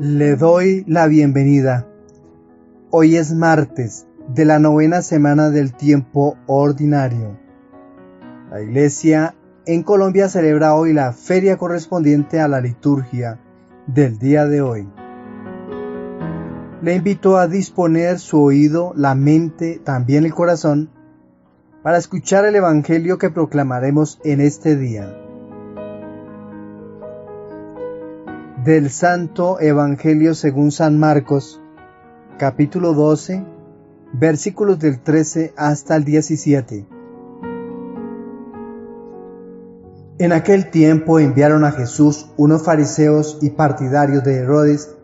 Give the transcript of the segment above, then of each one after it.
Le doy la bienvenida. Hoy es martes de la 9ª semana del tiempo ordinario. La Iglesia en Colombia celebra hoy la feria correspondiente a la liturgia del día de hoy. Le invito a disponer su oído, la mente, también el corazón, para escuchar el Evangelio que proclamaremos en este día. Del Santo Evangelio según San Marcos, capítulo 12, versículos del 13 hasta el 17. En aquel tiempo enviaron a Jesús unos fariseos y partidarios de Herodes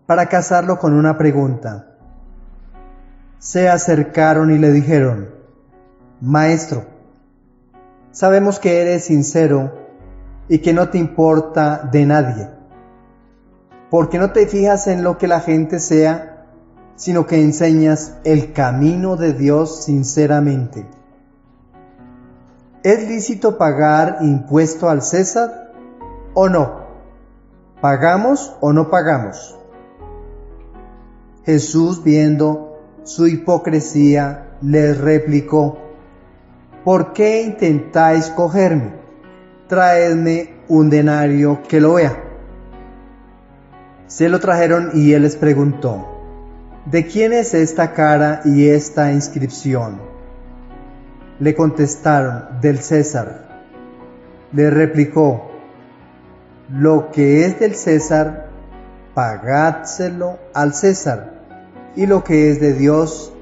para casarlo con una pregunta. Se acercaron y le dijeron: Maestro, sabemos que eres sincero y que no te importa de nadie, porque no te fijas en lo que la gente sea, sino que enseñas el camino de Dios sinceramente. ¿Es lícito pagar impuesto al César o no? ¿Pagamos o no pagamos? Jesús, viendo su hipocresía, les replicó: ¿Por qué intentáis cogerme? Traedme un denario que lo vea. Se lo trajeron y él les preguntó: ¿De quién es esta cara y esta inscripción? Le contestaron: del César. Le replicó: lo que es del César, pagádselo al César, y lo que es de Dios,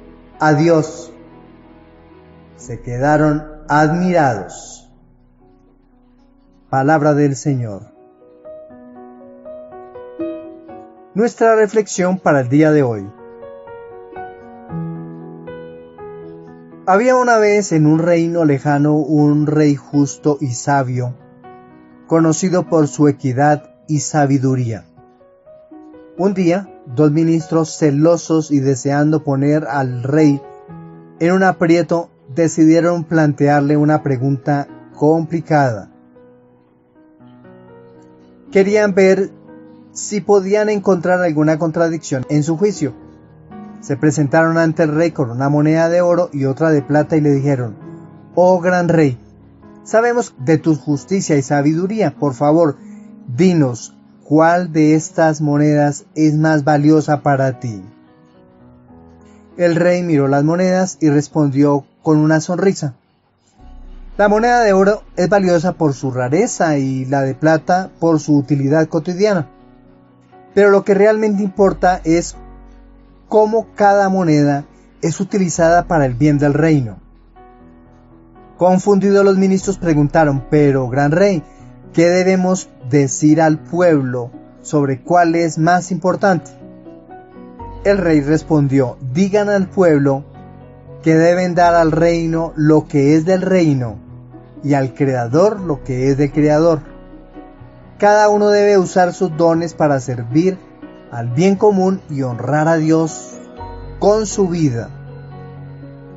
a Dios. Se quedaron admirados. Palabra del Señor. Nuestra reflexión para el día de hoy. Había una vez en un reino lejano un rey justo y sabio, conocido por su equidad y sabiduría. Un día, dos ministros celosos y deseando poner al rey en un aprieto, decidieron plantearle una pregunta complicada. Querían ver si podían encontrar alguna contradicción en su juicio. Se presentaron ante el rey con una moneda de oro y otra de plata y le dijeron: Oh gran rey, sabemos de tu justicia y sabiduría. Por favor, dinos, ¿cuál de estas monedas es más valiosa para ti? El rey miró las monedas y respondió con una sonrisa: La moneda de oro es valiosa por su rareza y la de plata por su utilidad cotidiana. Pero lo que realmente importa es cómo cada moneda es utilizada para el bien del reino. Confundidos, los ministros preguntaron: Pero, gran rey, ¿qué debemos decir al pueblo sobre cuál es más importante? El rey respondió: Digan al pueblo que deben dar al reino lo que es del reino y al creador lo que es del creador. Cada uno debe usar sus dones para servir al bien común y honrar a Dios con su vida.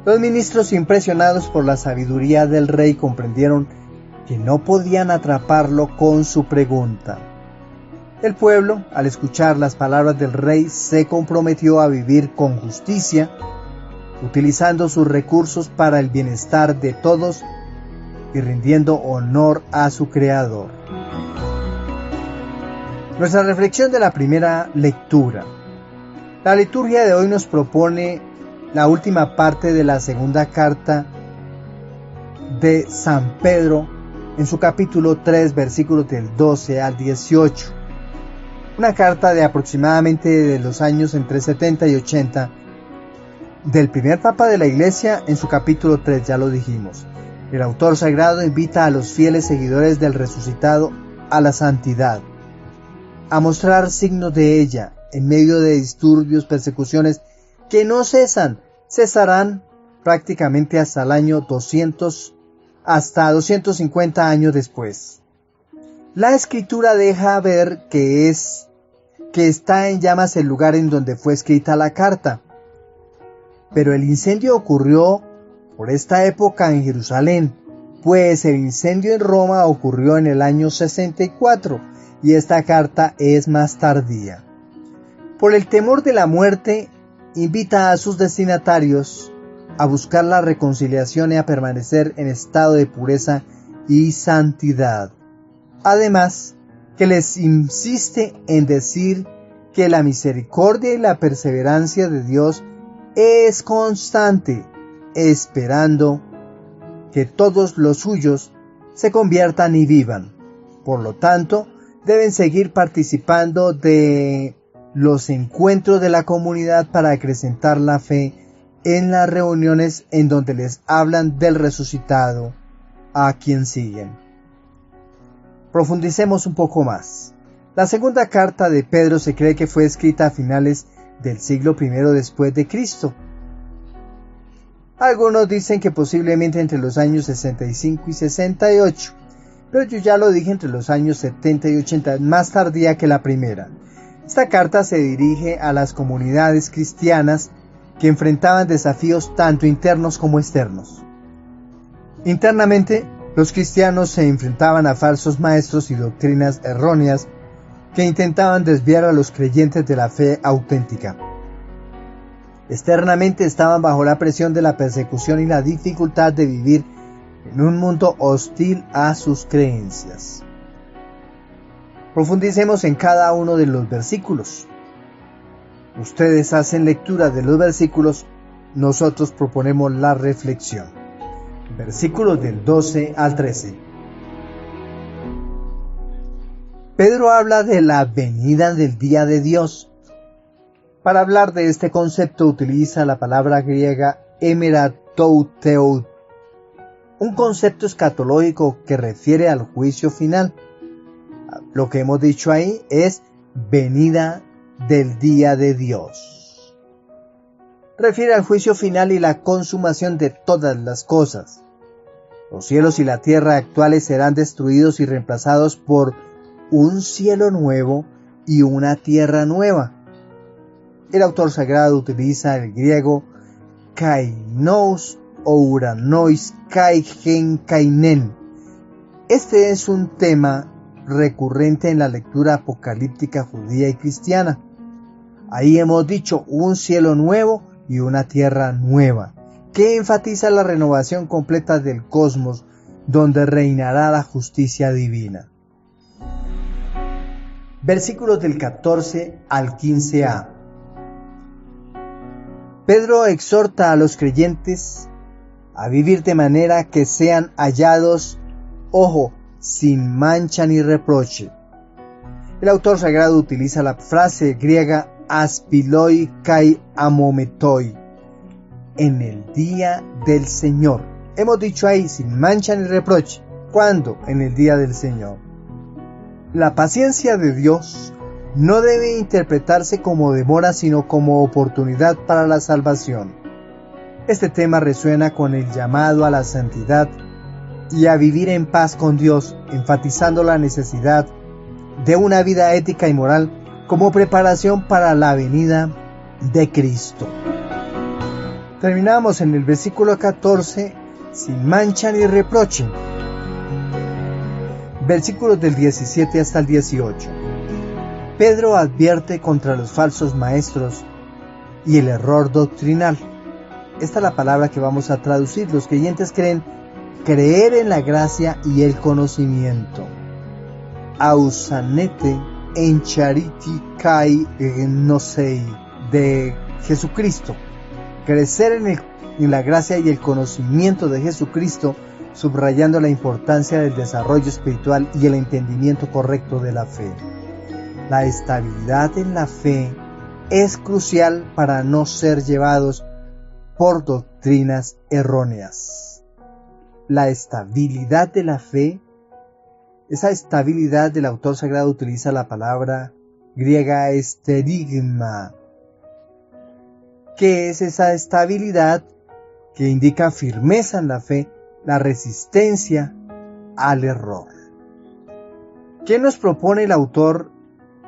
Los ministros, impresionados por la sabiduría del rey, comprendieron que no podían atraparlo con su pregunta. El pueblo, al escuchar las palabras del rey, se comprometió a vivir con justicia, utilizando sus recursos para el bienestar de todos y rindiendo honor a su Creador. Nuestra reflexión de la primera lectura. La liturgia de hoy nos propone la última parte de la segunda carta de San Pedro en su capítulo 3, versículos del 12 al 18. Una carta de aproximadamente de los años entre 70 y 80 del primer Papa de la Iglesia. En su capítulo 3, ya lo dijimos. El autor sagrado invita a los fieles seguidores del resucitado a la santidad, a mostrar signos de ella en medio de disturbios, persecuciones que no cesarán prácticamente hasta el año 200, hasta 250 años después. La Escritura deja ver que está en llamas el lugar en donde fue escrita la carta, pero el incendio ocurrió por esta época en Jerusalén, pues el incendio en Roma ocurrió en el año 64 y esta carta es más tardía. Por el temor de la muerte, invita a sus destinatarios a buscar la reconciliación y a permanecer en estado de pureza y santidad. Además, que les insiste en decir que la misericordia y la perseverancia de Dios es constante, esperando que todos los suyos se conviertan y vivan. Por lo tanto, deben seguir participando de los encuentros de la comunidad para acrecentar la fe en las reuniones en donde les hablan del resucitado a quien siguen. Profundicemos un poco más. La segunda carta de Pedro se cree que fue escrita a finales del siglo I después de Cristo. Algunos dicen que posiblemente entre los años 65 y 68, pero yo ya lo dije entre los años 70 y 80, más tardía que la primera. Esta carta se dirige a las comunidades cristianas que enfrentaban desafíos tanto internos como externos. Internamente, los cristianos se enfrentaban a falsos maestros y doctrinas erróneas que intentaban desviar a los creyentes de la fe auténtica. Externamente estaban bajo la presión de la persecución y la dificultad de vivir en un mundo hostil a sus creencias. Profundicemos en cada uno de los versículos. Ustedes hacen lectura de los versículos, nosotros proponemos la reflexión. Versículos del 12 al 13. Pedro habla de la venida del día de Dios. Para hablar de este concepto utiliza la palabra griega emeratouteou, un concepto escatológico que refiere al juicio final. Lo que hemos dicho ahí es venida del día de Dios. Refiere al juicio final y la consumación de todas las cosas. Los cielos y la tierra actuales serán destruidos y reemplazados por un cielo nuevo y una tierra nueva. El autor sagrado utiliza el griego kainos o uranois kai gen kainen. Este es un tema recurrente en la lectura apocalíptica judía y cristiana. Ahí hemos dicho un cielo nuevo y una tierra nueva, que enfatiza la renovación completa del cosmos, donde reinará la justicia divina. Versículos del 14 al 15a. Pedro exhorta a los creyentes a vivir de manera que sean hallados, ojo, sin mancha ni reproche. El autor sagrado utiliza la frase griega aspiloi kai amometoi, en el día del Señor. Hemos dicho ahí sin mancha ni reproche. ¿Cuándo? En el día del Señor. La paciencia de Dios no debe interpretarse como demora, sino como oportunidad para la salvación. Este tema resuena con el llamado a la santidad y a vivir en paz con Dios, enfatizando la necesidad de una vida ética y moral como preparación para la venida de Cristo. Terminamos en el versículo 14, sin mancha ni reproche. Versículos del 17 hasta el 18. Pedro advierte contra los falsos maestros y el error doctrinal. Esta es la palabra que vamos a traducir. Los creyentes creen creer en la gracia y el conocimiento. Ausanete en chariti kai gnosei, de Jesucristo. Crecer en la gracia y el conocimiento de Jesucristo, subrayando la importancia del desarrollo espiritual y el entendimiento correcto de la fe. La estabilidad en la fe es crucial para no ser llevados por doctrinas erróneas. La estabilidad de la fe, esa estabilidad del autor sagrado utiliza la palabra griega esterigma. ¿Qué es esa estabilidad? Que indica firmeza en la fe, la resistencia al error. ¿Qué nos propone el autor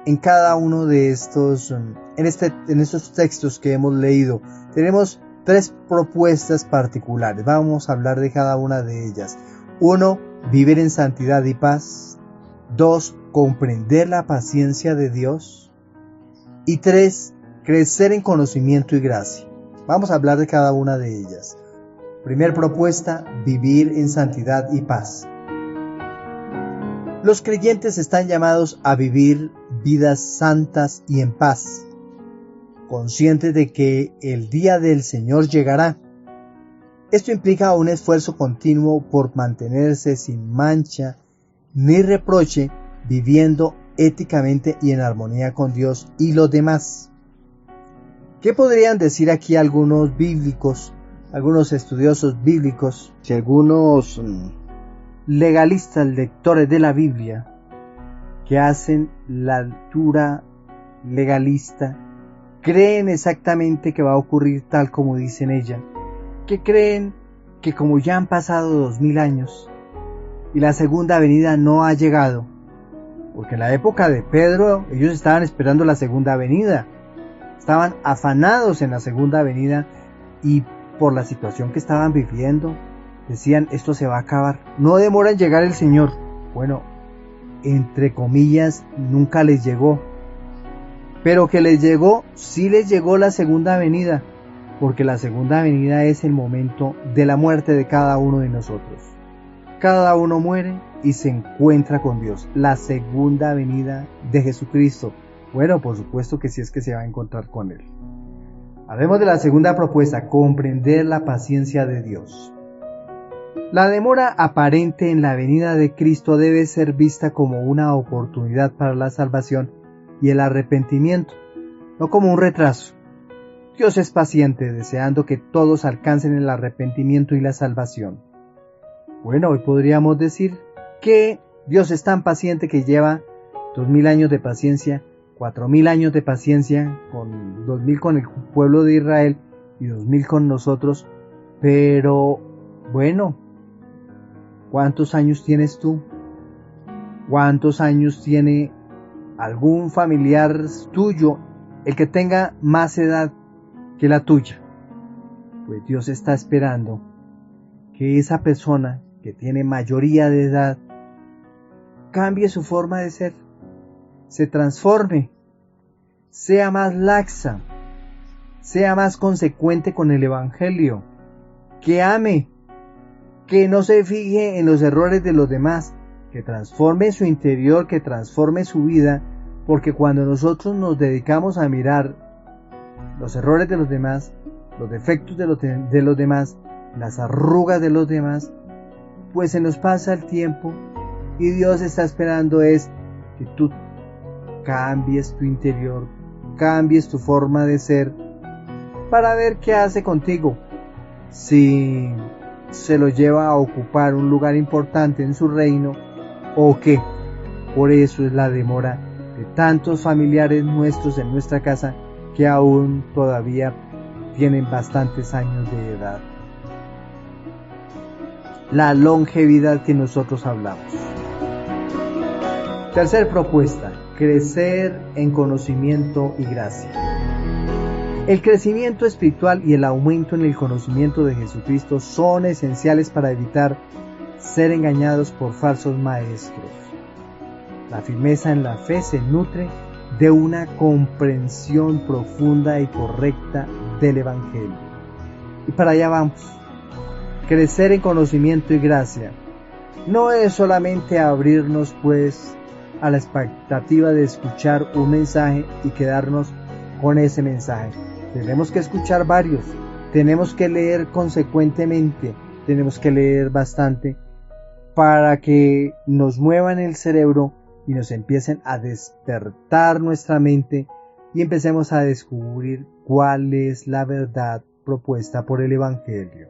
en cada uno de estos, en estos textos que hemos leído? Tenemos 3 propuestas particulares. Vamos a hablar de cada una de ellas. 1. Vivir en santidad y paz. 2. Comprender la paciencia de Dios. Y 3, crecer en conocimiento y gracia. Vamos a hablar de cada una de ellas. Primer propuesta, vivir en santidad y paz. Los creyentes están llamados a vivir vidas santas y en paz, conscientes de que el día del Señor llegará. Esto implica un esfuerzo continuo por mantenerse sin mancha ni reproche, viviendo éticamente y en armonía con Dios y los demás. ¿Qué podrían decir aquí algunos bíblicos, algunos estudiosos bíblicos y algunos legalistas, lectores de la Biblia, que hacen la lectura legalista, creen exactamente que va a ocurrir tal como dicen ella, que creen que como ya han pasado 2000 años y la segunda venida no ha llegado, porque en la época de Pedro ellos estaban esperando la segunda venida, estaban afanados en la segunda venida y por la situación que estaban viviendo decían, esto se va a acabar, no demora en llegar el Señor. Bueno, entre comillas, nunca les llegó, pero que les llegó, sí les llegó la segunda venida, porque la segunda venida es el momento de la muerte de cada uno de nosotros. Cada uno muere y se encuentra con Dios, la segunda venida de Jesucristo. Bueno, por supuesto que sí, es que se va a encontrar con Él. Hablemos de la segunda propuesta, comprender la paciencia de Dios. La demora aparente en la venida de Cristo debe ser vista como una oportunidad para la salvación y el arrepentimiento, no como un retraso. Dios es paciente, deseando que todos alcancen el arrepentimiento y la salvación. Bueno, hoy podríamos decir que Dios es tan paciente que lleva 2000 años de paciencia, 4000 años de paciencia, con 2000 con el pueblo de Israel y 2000 con nosotros, pero bueno, ¿cuántos años tienes tú? ¿Cuántos años tiene algún familiar tuyo, el que tenga más edad que la tuya? Pues Dios está esperando que esa persona que tiene mayoría de edad cambie su forma de ser, se transforme, sea más laxa, sea más consecuente con el Evangelio, que ame, que no se fije en los errores de los demás, que transforme su interior, que transforme su vida, porque cuando nosotros nos dedicamos a mirar los errores de los demás, los defectos de los demás, las arrugas de los demás, pues se nos pasa el tiempo y Dios está esperando es que tú cambies tu interior, cambies tu forma de ser, para ver qué hace contigo. Si se lo lleva a ocupar un lugar importante en su reino o qué. Por eso es la demora de tantos familiares nuestros en nuestra casa que aún todavía tienen bastantes años de edad. La longevidad que nosotros hablamos. Tercer propuesta, crecer en conocimiento y gracia. El crecimiento espiritual y el aumento en el conocimiento de Jesucristo son esenciales para evitar ser engañados por falsos maestros. La firmeza en la fe se nutre de una comprensión profunda y correcta del Evangelio. Y para allá vamos. Crecer en conocimiento y gracia no es solamente abrirnos pues a la expectativa de escuchar un mensaje y quedarnos con ese mensaje. Tenemos que escuchar varios, tenemos que leer consecuentemente, tenemos que leer bastante para que nos muevan el cerebro y nos empiecen a despertar nuestra mente y empecemos a descubrir cuál es la verdad propuesta por el Evangelio.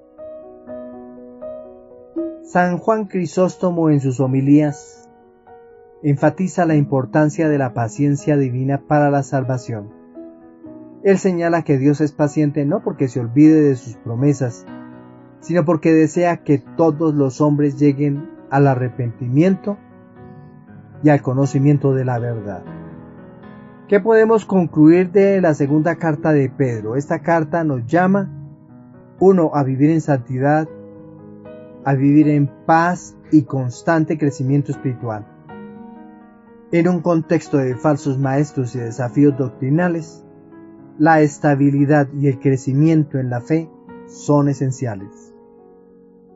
San Juan Crisóstomo en sus homilías enfatiza la importancia de la paciencia divina para la salvación. Él señala que Dios es paciente no porque se olvide de sus promesas, sino porque desea que todos los hombres lleguen al arrepentimiento y al conocimiento de la verdad. ¿Qué podemos concluir de la segunda carta de Pedro? Esta carta nos llama, 1, a vivir en santidad, a vivir en paz y constante crecimiento espiritual. En un contexto de falsos maestros y desafíos doctrinales, la estabilidad y el crecimiento en la fe son esenciales.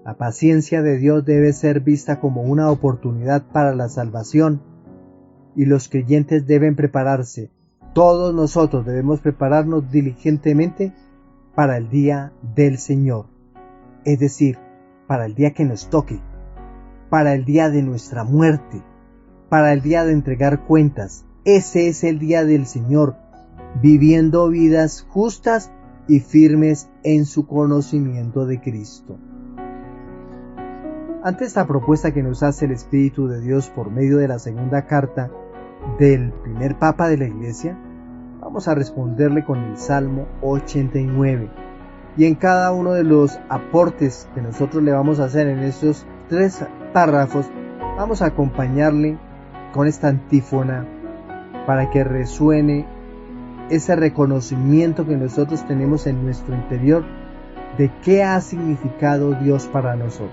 La paciencia de Dios debe ser vista como una oportunidad para la salvación y los creyentes deben prepararse. Todos nosotros debemos prepararnos diligentemente para el día del Señor, es decir, para el día que nos toque, para el día de nuestra muerte, para el día de entregar cuentas. Ese es el día del Señor, viviendo vidas justas y firmes en su conocimiento de Cristo. Ante esta propuesta que nos hace el Espíritu de Dios por medio de la segunda carta del primer Papa de la Iglesia, vamos a responderle con el Salmo 89. Y en cada uno de los aportes que nosotros le vamos a hacer en estos 3 párrafos, vamos a acompañarle con esta antífona para que resuene ese reconocimiento que nosotros tenemos en nuestro interior de qué ha significado Dios para nosotros.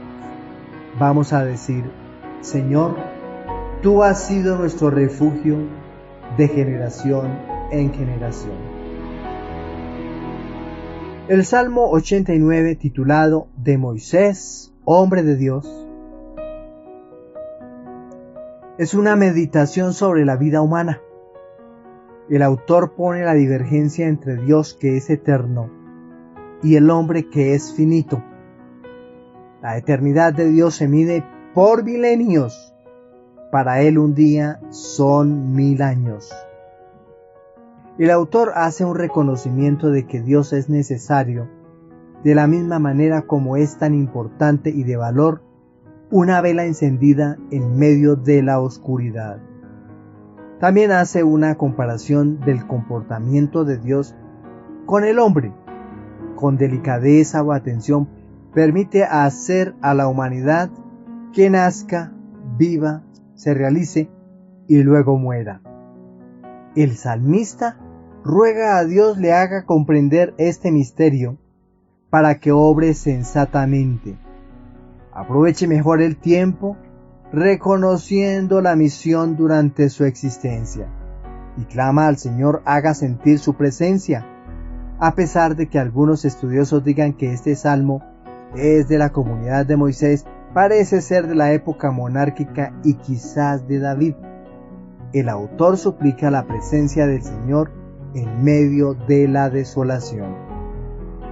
Vamos a decir: Señor, tú has sido nuestro refugio de generación en generación. El Salmo 89, titulado De Moisés, hombre de Dios, es una meditación sobre la vida humana. El autor pone la divergencia entre Dios, que es eterno, y el hombre, que es finito. La eternidad de Dios se mide por milenios. Para él un día son 1000 años. El autor hace un reconocimiento de que Dios es necesario, de la misma manera como es tan importante y de valor una vela encendida en medio de la oscuridad. También hace una comparación del comportamiento de Dios con el hombre. Con delicadeza o atención permite hacer a la humanidad que nazca, viva, se realice y luego muera. El salmista ruega a Dios le haga comprender este misterio para que obre sensatamente. Aproveche mejor el tiempo, reconociendo la misión durante su existencia, y clama al Señor haga sentir su presencia, a pesar de que algunos estudiosos digan que este salmo es de la comunidad de Moisés. Parece ser de la época monárquica y quizás de David. El autor suplica la presencia del Señor en medio de la desolación.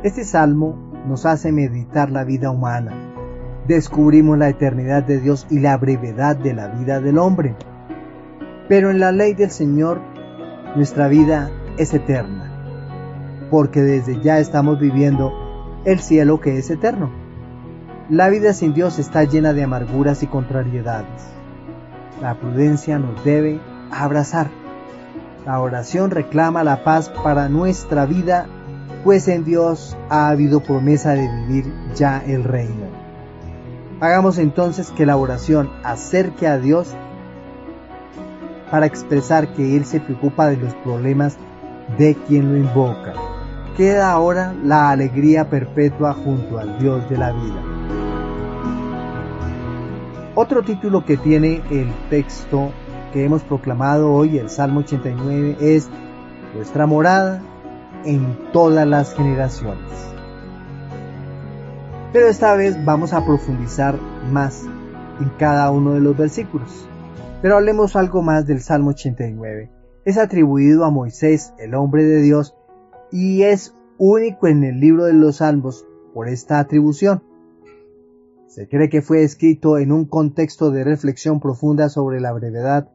Este salmo nos hace meditar la vida humana. Descubrimos la eternidad de Dios y la brevedad de la vida del hombre. Pero en la ley del Señor, nuestra vida es eterna, porque desde ya estamos viviendo el cielo, que es eterno. La vida sin Dios está llena de amarguras y contrariedades. La prudencia nos debe abrazar. La oración reclama la paz para nuestra vida, pues en Dios ha habido promesa de vivir ya el reino. Hagamos entonces que la oración acerque a Dios para expresar que Él se preocupa de los problemas de quien lo invoca. Queda ahora la alegría perpetua junto al Dios de la vida. Otro título que tiene el texto que hemos proclamado hoy, el Salmo 89, es Nuestra morada en todas las generaciones. Pero esta vez vamos a profundizar más en cada uno de los versículos. Pero hablemos algo más del Salmo 89. Es atribuido a Moisés, el hombre de Dios, y es único en el libro de los Salmos por esta atribución. Se cree que fue escrito en un contexto de reflexión profunda sobre la brevedad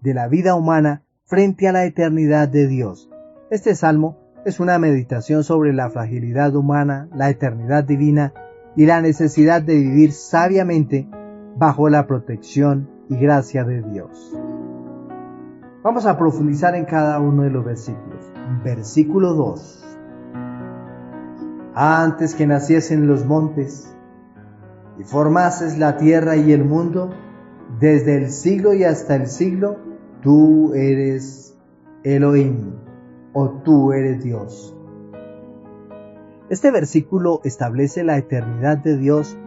de la vida humana frente a la eternidad de Dios. Este salmo es una meditación sobre la fragilidad humana, la eternidad divina y la necesidad de vivir sabiamente bajo la protección y gracia de Dios. Vamos a profundizar en cada uno de los versículos. Versículo 2. Antes que naciesen los montes y formases la tierra y el mundo, desde el siglo y hasta el siglo, tú eres Elohim, o tú eres Dios. Este versículo establece la eternidad de Dios,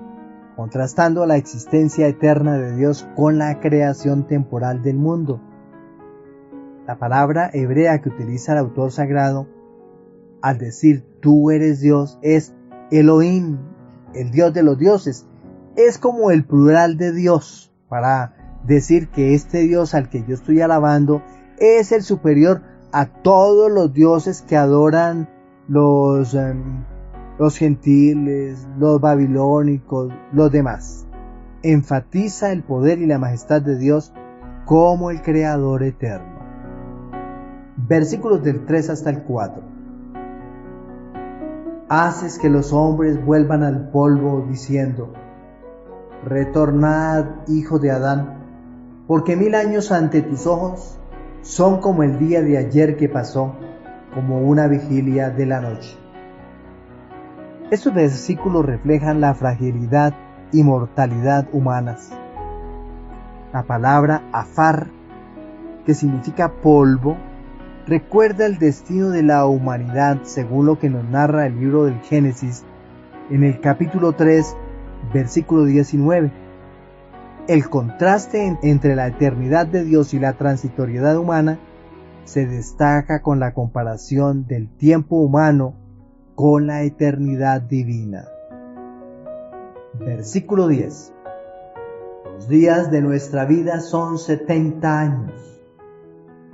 contrastando la existencia eterna de Dios con la creación temporal del mundo. La palabra hebrea que utiliza el autor sagrado al decir tú eres Dios es Elohim, el Dios de los dioses. Es como el plural de Dios para decir que este Dios al que yo estoy alabando es el superior a todos los dioses que adoran los gentiles, los babilónicos, los demás. Enfatiza el poder y la majestad de Dios como el Creador eterno. Versículos del 3 hasta el 4. Haces que los hombres vuelvan al polvo diciendo, retornad, hijo de Adán, porque 1000 años ante tus ojos son como el día de ayer que pasó, como una vigilia de la noche. Estos versículos reflejan la fragilidad y mortalidad humanas. La palabra afar, que significa polvo, recuerda el destino de la humanidad según lo que nos narra el libro del Génesis en el capítulo 3, versículo 19. El contraste entre la eternidad de Dios y la transitoriedad humana se destaca con la comparación del tiempo humano con la eternidad divina. Versículo 10. Los días de nuestra vida son 70 años.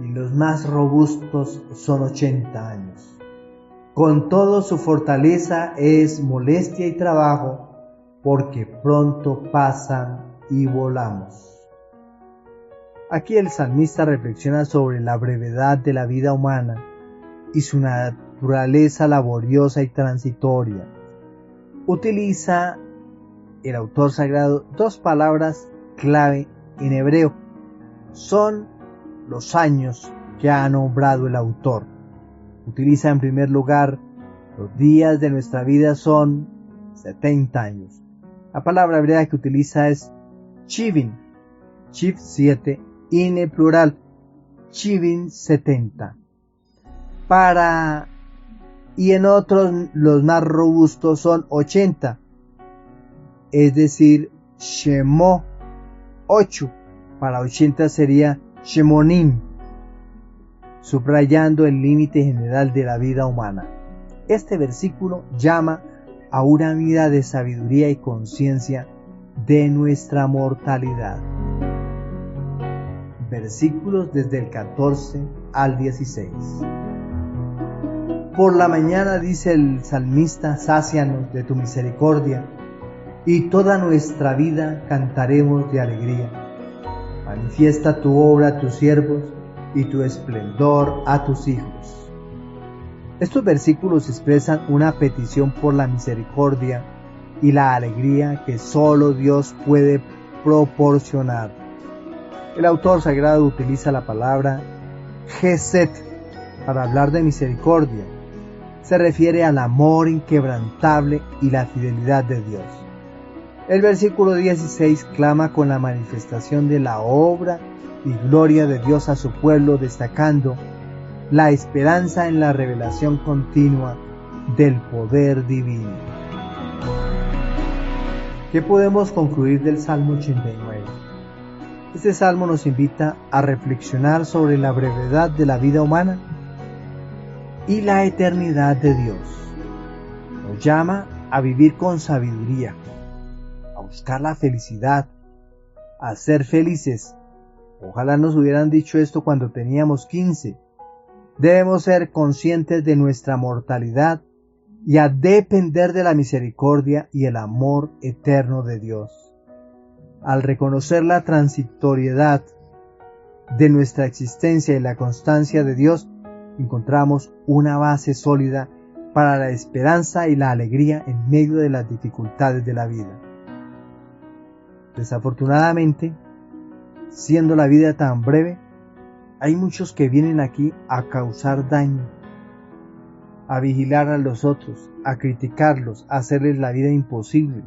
Y los más robustos son 80 años. Con todo su fortaleza es molestia y trabajo, porque pronto pasan y volamos. Aquí el salmista reflexiona sobre la brevedad de la vida humana y su naturaleza laboriosa y transitoria. Utiliza el autor sagrado dos palabras clave en hebreo. Son los años que ha nombrado el autor. Utiliza en primer lugar, los días de nuestra vida son 70 años. La palabra hebrea que utiliza es chivin, chiv 7, y en el plural, chivin 70. Y en otros, los más robustos son 80, es decir, shemó 8, para 80 sería Shemonim, subrayando el límite general de la vida humana. Este versículo llama a una vida de sabiduría y conciencia de nuestra mortalidad. Versículos desde el 14 al 16. Por la mañana, dice el salmista, sácianos de tu misericordia, y toda nuestra vida cantaremos de alegría. Manifiesta tu obra a tus siervos y tu esplendor a tus hijos. Estos versículos expresan una petición por la misericordia y la alegría que solo Dios puede proporcionar. El autor sagrado utiliza la palabra Gesed para hablar de misericordia. Se refiere al amor inquebrantable y la fidelidad de Dios. El versículo 16 clama con la manifestación de la obra y gloria de Dios a su pueblo, destacando la esperanza en la revelación continua del poder divino. ¿Qué podemos concluir del Salmo 89? Este salmo nos invita a reflexionar sobre la brevedad de la vida humana y la eternidad de Dios. Nos llama a vivir con sabiduría, a buscar la felicidad, a ser felices. Ojalá nos hubieran dicho esto cuando teníamos 15. Debemos ser conscientes de nuestra mortalidad y a depender de la misericordia y el amor eterno de Dios. Al reconocer la transitoriedad de nuestra existencia y la constancia de Dios, encontramos una base sólida para la esperanza y la alegría en medio de las dificultades de la vida. Desafortunadamente, siendo la vida tan breve, hay muchos que vienen aquí a causar daño, a vigilar a los otros, a criticarlos, a hacerles la vida imposible.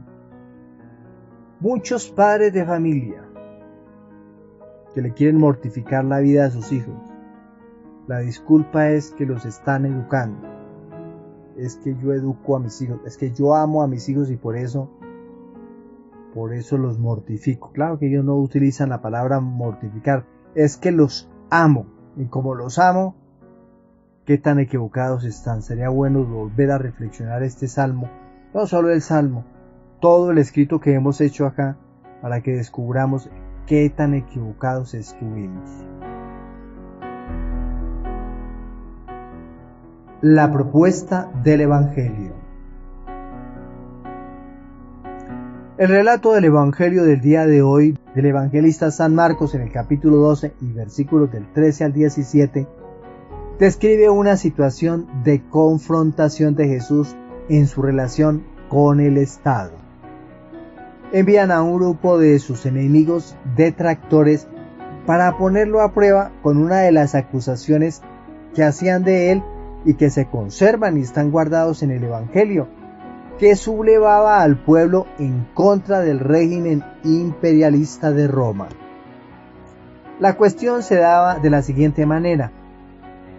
Muchos padres de familia que le quieren mortificar la vida a sus hijos. La disculpa es que los están educando. Es que yo educo a mis hijos, es que yo amo a mis hijos y por eso los mortifico. Claro que ellos no utilizan la palabra mortificar, es que los amo. y como los amo, qué tan equivocados están. Sería bueno volver a reflexionar este salmo, no solo el salmo, todo el escrito que hemos hecho acá, para que descubramos qué tan equivocados estuvimos. La propuesta del Evangelio. El relato del Evangelio del día de hoy, del evangelista San Marcos en el capítulo 12 y versículos del 13 al 17, describe una situación de confrontación de Jesús en su relación con el Estado. Envían a un grupo de sus enemigos detractores para ponerlo a prueba con una de las acusaciones que hacían de él y que se conservan y están guardados en el Evangelio, que sublevaba al pueblo en contra del régimen imperialista de Roma. La cuestión se daba de la siguiente manera: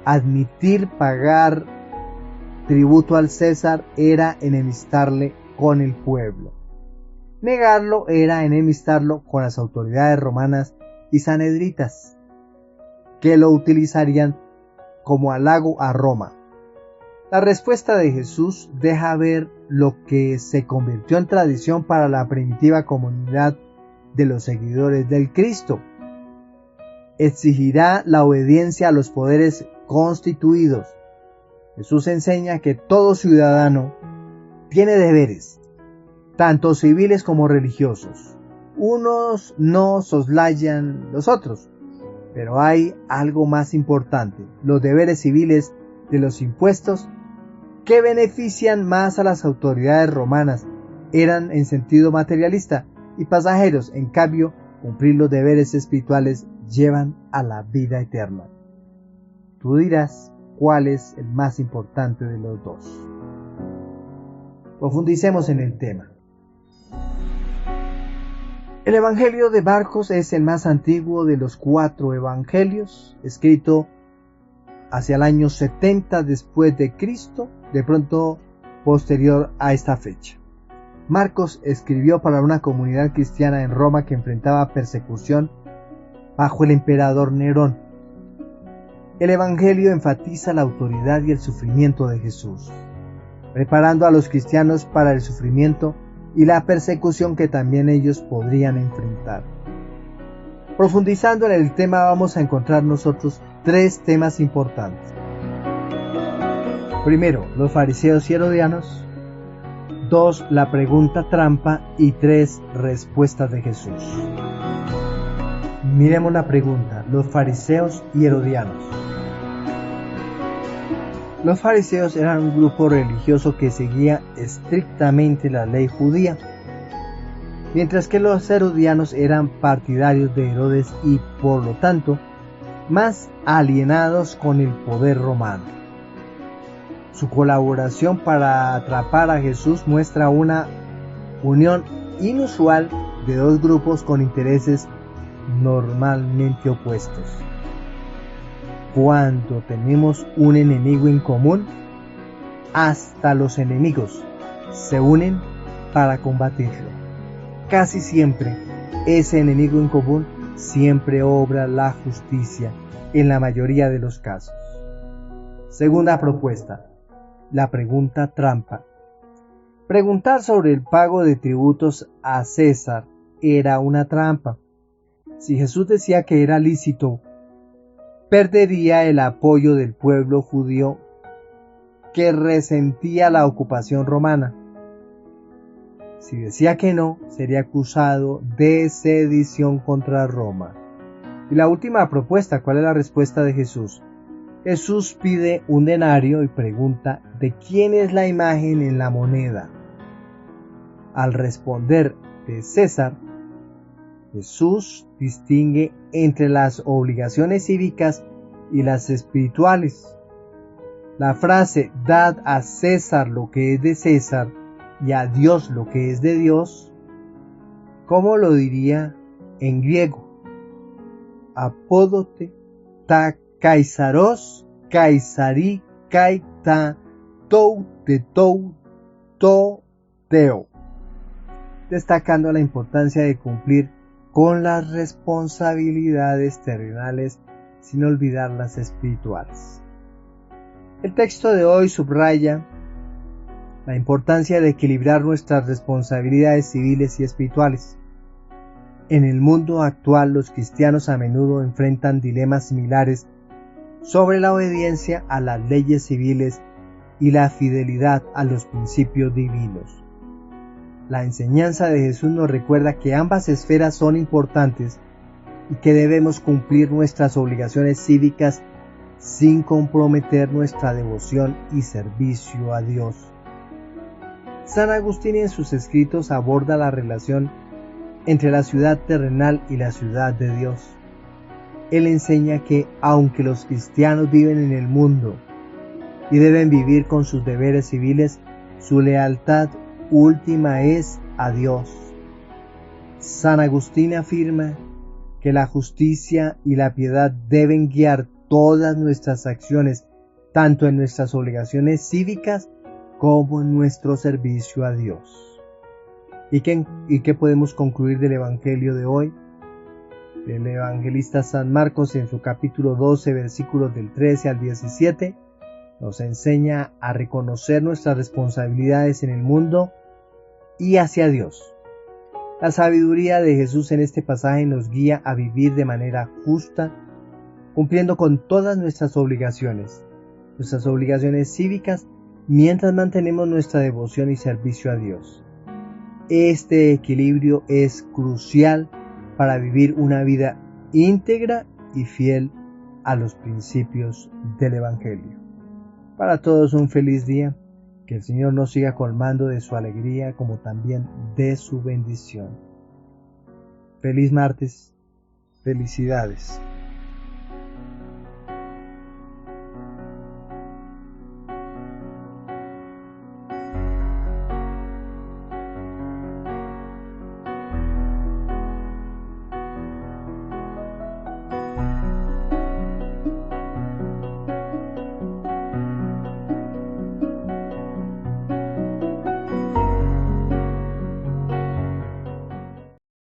admitir pagar tributo al César era enemistarle con el pueblo. Negarlo era enemistarlo con las autoridades romanas y sanedritas, que lo utilizarían como halago a Roma. La respuesta de Jesús deja ver lo que se convirtió en tradición para la primitiva comunidad de los seguidores del Cristo. Exigirá la obediencia a los poderes constituidos. Jesús enseña que todo ciudadano tiene deberes, tanto civiles como religiosos. Unos no soslayan los otros, pero hay algo más importante: los deberes civiles de los impuestos, que benefician más a las autoridades romanas, eran en sentido materialista y pasajeros. En cambio, cumplir los deberes espirituales llevan a la vida eterna. Tú dirás, ¿cuál es el más importante de los dos? Profundicemos en el tema. El Evangelio de Marcos es el más antiguo de los 4 evangelios, escrito hacia el año 70 después de Cristo, de pronto posterior a esta fecha. Marcos escribió para una comunidad cristiana en Roma que enfrentaba persecución bajo el emperador Nerón. El Evangelio enfatiza la autoridad y el sufrimiento de Jesús, preparando a los cristianos para el sufrimiento y la persecución que también ellos podrían enfrentar. Profundizando en el tema, vamos a encontrar nosotros 3 temas importantes. Primero, los fariseos y herodianos. 2, la pregunta trampa. Y 3, respuestas de Jesús. Miremos la pregunta: los fariseos y herodianos. Los fariseos eran un grupo religioso que seguía estrictamente la ley judía, mientras que los herodianos eran partidarios de Herodes y, por lo tanto, más alienados con el poder romano. Su colaboración para atrapar a Jesús muestra una unión inusual de 2 grupos con intereses normalmente opuestos. Cuando tenemos un enemigo en común, hasta los enemigos se unen para combatirlo. Casi siempre, ese enemigo en común siempre obra la justicia en la mayoría de los casos. Segunda propuesta: la pregunta trampa. Preguntar sobre el pago de tributos a César era una trampa. Si Jesús decía que era lícito, perdería el apoyo del pueblo judío que resentía la ocupación romana. Si decía que no, sería acusado de sedición contra Roma. Y la última propuesta, ¿cuál es la respuesta de Jesús? Jesús pide un denario y pregunta de quién es la imagen en la moneda. Al responder de César, Jesús distingue entre las obligaciones cívicas y las espirituales. La frase «dad a César lo que es de César y a Dios lo que es de Dios», ¿cómo lo diría en griego? Apódote ta Kaisaros Kaisari kai ta tou te tou to teo, destacando la importancia de cumplir con las responsabilidades terrenales sin olvidar las espirituales. El texto de hoy subraya la importancia de equilibrar nuestras responsabilidades civiles y espirituales. En el mundo actual, los cristianos a menudo enfrentan dilemas similares sobre la obediencia a las leyes civiles y la fidelidad a los principios divinos. La enseñanza de Jesús nos recuerda que ambas esferas son importantes y que debemos cumplir nuestras obligaciones cívicas sin comprometer nuestra devoción y servicio a Dios. San Agustín en sus escritos aborda la relación entre la ciudad terrenal y la ciudad de Dios. Él enseña que, aunque los cristianos viven en el mundo y deben vivir con sus deberes civiles, su lealtad última es a Dios. San Agustín afirma que la justicia y la piedad deben guiar todas nuestras acciones, tanto en nuestras obligaciones cívicas como en nuestro servicio a Dios. ¿Y qué podemos concluir del Evangelio de hoy? El evangelista San Marcos, en su capítulo 12, versículos del 13 al 17, nos enseña a reconocer nuestras responsabilidades en el mundo y hacia Dios. La sabiduría de Jesús en este pasaje nos guía a vivir de manera justa, cumpliendo con todas nuestras obligaciones cívicas, mientras mantenemos nuestra devoción y servicio a Dios. Este equilibrio es crucial para vivir una vida íntegra y fiel a los principios del Evangelio. Para todos un feliz día, que el Señor nos siga colmando de su alegría como también de su bendición. Feliz martes, felicidades.